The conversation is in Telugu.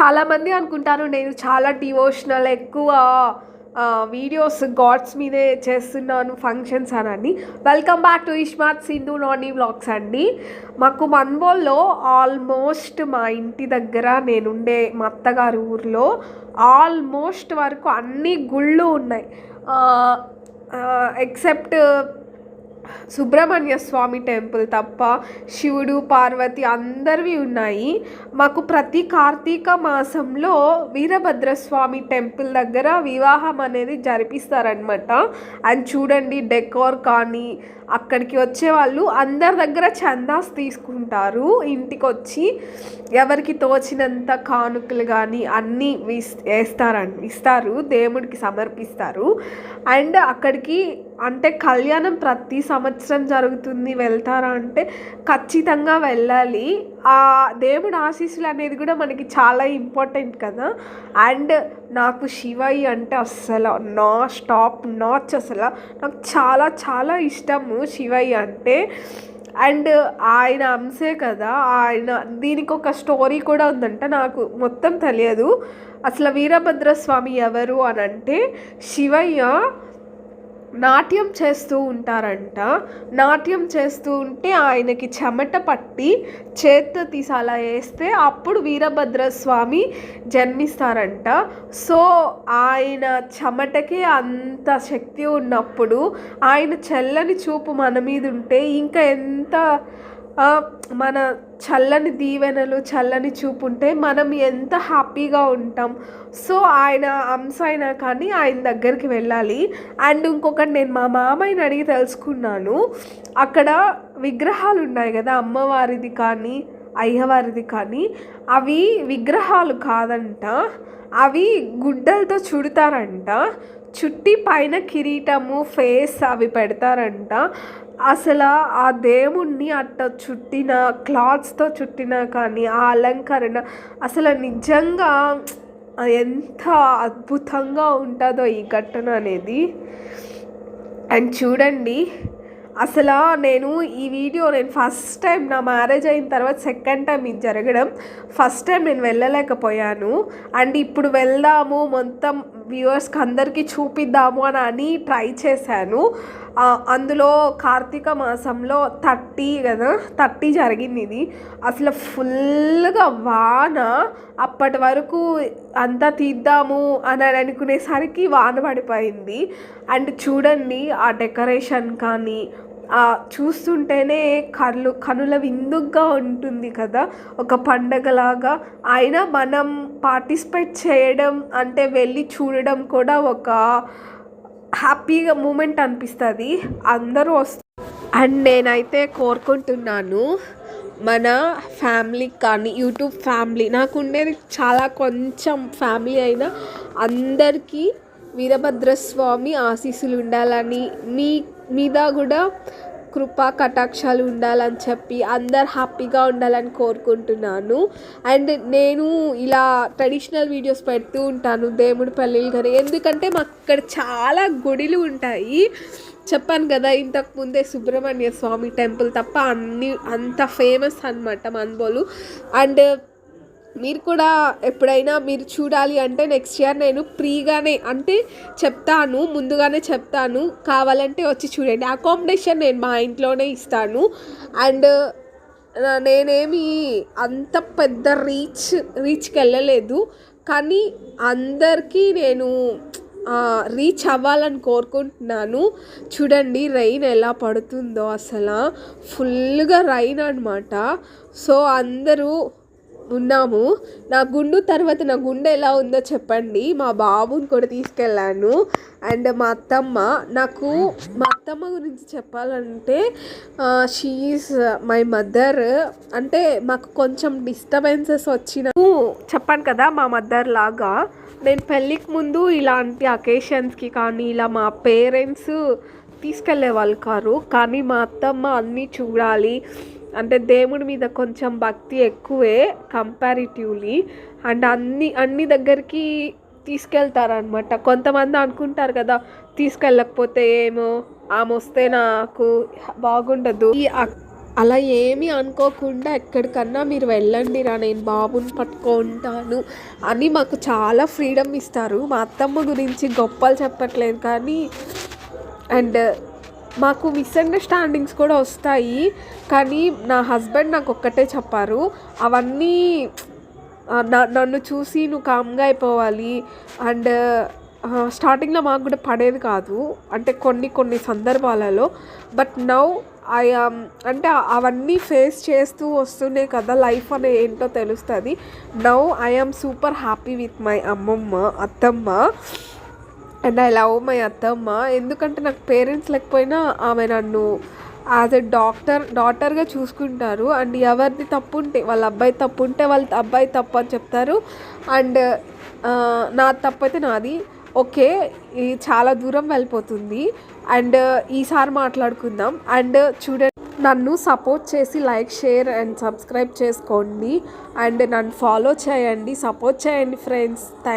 చాలామంది అనుకుంటారు నేను చాలా డివోషనల్ ఎక్కువ వీడియోస్ గాడ్స్ మీదే చేస్తున్నాను ఫంక్షన్స్ అని. Welcome back to iSmart Sindhu Nani vlogs అండి. మాకు మన్బోల్లో ఆల్మోస్ట్ మా ఇంటి దగ్గర నేనుండే మా అత్తగారి ఊర్లో ఆల్మోస్ట్ వరకు అన్ని గుళ్ళు ఉన్నాయి, ఎక్సెప్ట్ సుబ్రహ్మణ్య స్వామి టెంపుల్ తప్ప శివుడు పార్వతి అందరివి ఉన్నాయి. మాకు ప్రతి కార్తీక మాసంలో వీరభద్రస్వామి టెంపుల్ దగ్గర వివాహం అనేది జరిపిస్తారనమాట. అండ్ చూడండి, డెకోర్ కానీ అక్కడికి వచ్చే వాళ్ళు అందరి దగ్గర చందాస్ తీసుకుంటారు. ఇంటికి వచ్చి ఎవరికి తోచినంత కానుకలు కానీ అన్నీ ఇస్తారు, దేవుడికి సమర్పిస్తారు. అండ్ అక్కడికి అంటే కళ్యాణం ప్రతి సంవత్సరం జరుగుతుంది, వెళ్తారా అంటే ఖచ్చితంగా వెళ్ళాలి. ఆ దేవుడు ఆశీస్సులు అనేది కూడా మనకి చాలా ఇంపార్టెంట్ కదా. అండ్ నాకు శివయ్య అంటే అస్సలు నాచ్ అసలు నాకు చాలా చాలా ఇష్టము శివయ్య అంటే. అండ్ ఆయన అంశే కదా, దీనికి ఒక స్టోరీ కూడా ఉందంట, నాకు మొత్తం తెలియదు. అసలు వీరభద్రస్వామి ఎవరు అని అంటే, శివయ్య నాట్యం చేస్తూ ఉంటారంట. నాట్యం చేస్తూ ఉంటే ఆయనకి చెమట పట్టి చేత్తో తీసి అలా వేస్తే అప్పుడు వీరభద్రస్వామి జన్మిస్తారంట. సో ఆయన చెమటకే అంత శక్తి ఉన్నప్పుడు ఆయన చల్లని చూపు మన మీద ఉంటే ఇంకా ఎంత మన చల్లని దీవెనలు చల్లని చూపు ఉంటే మనం ఎంత హ్యాపీగా ఉంటాం. సో ఆయన అంశ అయినా కానీ ఆయన దగ్గరికి వెళ్ళాలి. అండ్ ఇంకొకటి నేను మా మామయ్యని అడిగి తెలుసుకున్నాను, అక్కడ విగ్రహాలు ఉన్నాయి కదా అమ్మవారిది కానీ అయ్యవారిది కానీ, అవి విగ్రహాలు కాదంట, అవి గుడ్డలతో చుడతారంట. చుట్టి పైన కిరీటము ఫేస్ అవి పెడతారంట. అసలు ఆ దేవుణ్ణి అట్ట చుట్టిన క్లాత్స్తో చుట్టినా కానీ ఆ అలంకరణ అసలు నిజంగా ఎంత అద్భుతంగా ఉంటుందో ఈ ఘటన అనేది. అండ్ చూడండి, అసలు నేను ఫస్ట్ టైం నా మ్యారేజ్ అయిన తర్వాత సెకండ్ టైం ఇది జరగడం. ఫస్ట్ టైం నేను వెళ్ళలేకపోయాను. అండ్ ఇప్పుడు వెళ్దాము మొత్తం వ్యూవర్స్కి అందరికీ చూపిద్దాము అని ట్రై చేశాను. అందులో కార్తీక మాసంలో 30 జరిగింది ఇది. అసలు ఫుల్గా వాన, అప్పటి వరకు అంతా తీద్దాము అని అనుకునేసరికి వాన పడిపోయింది. అండ్ చూడండి, ఆ డెకరేషన్ కానీ చూస్తుంటేనే కనుల విందుగా ఉంటుంది కదా, ఒక పండగలాగా. అయినా మనం పార్టిసిపేట్ చేయడం అంటే వెళ్ళి చూడడం కూడా ఒక హ్యాపీగా మూమెంట్ అనిపిస్తుంది. అందరూ అండ్ నేనైతే కోరుకుంటున్నాను మన ఫ్యామిలీకి కానీ యూట్యూబ్ ఫ్యామిలీ, నాకు ఉండేది చాలా కొంచెం ఫ్యామిలీ అయినా అందరికీ వీరభద్రస్వామి ఆశీస్సులు ఉండాలని, మీ మీద కూడా కృపా కటాక్షాలు ఉండాలని చెప్పి అందరు హ్యాపీగా ఉండాలని కోరుకుంటున్నాను. అండ్ నేను ఇలా ట్రెడిషనల్ వీడియోస్ పెడుతూ ఉంటాను దేవుడి పల్లెలు కానీ, ఎందుకంటే మాకు ఇక్కడ చాలా గుడిలు ఉంటాయి. చెప్పాను కదా ఇంతకుముందే సుబ్రహ్మణ్య స్వామి టెంపుల్ తప్ప అంత ఫేమస్ అన్నమాట మన్బోలు. అండ్ మీరు కూడా ఎప్పుడైనా మీరు చూడాలి అంటే నెక్స్ట్ ఇయర్ నేను ఫ్రీగానే అంటే ముందుగానే చెప్తాను, కావాలంటే వచ్చి చూడండి. అకామిడేషన్ నేను మా ఇంట్లోనే ఇస్తాను. అండ్ నేనేమి అంత పెద్ద రీచ్కి వెళ్ళలేదు, కానీ అందరికీ నేను రీచ్ అవ్వాలని కోరుకుంటున్నాను. చూడండి రైన్ ఎలా పడుతుందో, అసలు ఫుల్గా రైన్ అనమాట. సో అందరూ ఉన్నాము. నా గుండె ఎలా ఉందో చెప్పండి. మా బాబుని కూడా తీసుకెళ్ళాను. అండ్ మా అత్తమ్మ గురించి చెప్పాలంటే షీ ఈజ్ మై మదర్. అంటే మాకు కొంచెం డిస్టర్బెన్సెస్ చెప్పాను కదా మా మదర్ లాగా. నేను పెళ్ళికి ముందు ఇలాంటి అకేషన్స్కి కానీ ఇలా మా పేరెంట్స్ తీసుకెళ్ళే వాళ్ళు కారు, కానీ మా అత్తమ్మ అన్నీ చూడాలి అంటే దేవుడి మీద కొంచెం భక్తి ఎక్కువే కంపారిటివ్లీ. అండ్ అన్ని దగ్గరికి తీసుకెళ్తారనమాట. కొంతమంది అనుకుంటారు కదా తీసుకెళ్ళకపోతే ఏమో, ఆమె వస్తే నాకు బాగుండదు. అలా ఏమీ అనుకోకుండా ఎక్కడికన్నా మీరు వెళ్ళండి రా, నేను బాబుని పట్టుకుంటాను అని మాకు చాలా ఫ్రీడమ్ ఇస్తారు. మా అత్తమ్మ గురించి గొప్పలు చెప్పట్లేదు కానీ, అండ్ మాకు మిస్అండర్స్టాండింగ్స్ కూడా వస్తాయి. కానీ నా హస్బెండ్ నాకు ఒక్కటే చెప్పారు, అవన్నీ నన్ను చూసి నువ్వు కామ్గా అయిపోవాలి. అండ్ స్టార్టింగ్లో మాకు కూడా పడేది కాదు, అంటే కొన్ని సందర్భాలలో. బట్ నౌ అంటే అవన్నీ ఫేస్ చేస్తూ వస్తూనే కదా లైఫ్ అనే ఏంటో తెలుస్తుంది. Now I'm super happy with my అత్తమ్మ. అండ్ ఐ లవ్ మై అత్తమ్మ. ఎందుకంటే నాకు పేరెంట్స్ లేకపోయినా ఆమె నన్ను యాజ్ ఎ డాటర్గా చూసుకుంటారు. అండ్ ఎవరిది తప్పు ఉంటే, వాళ్ళ అబ్బాయి తప్పు ఉంటే వాళ్ళ అబ్బాయి తప్పు అని చెప్తారు. అండ్ నా తప్పు అయితే నాది, ఓకే ఇది చాలా దూరం వెళ్ళిపోతుంది అండ్ ఈసారి మాట్లాడుకుందాం. అండ్ చూడండి, నన్ను సపోర్ట్ చేసి లైక్, షేర్ అండ్ సబ్స్క్రైబ్ చేసుకోండి. అండ్ నన్ను ఫాలో చేయండి, సపోర్ట్ చేయండి ఫ్రెండ్స్. థ్యాంక్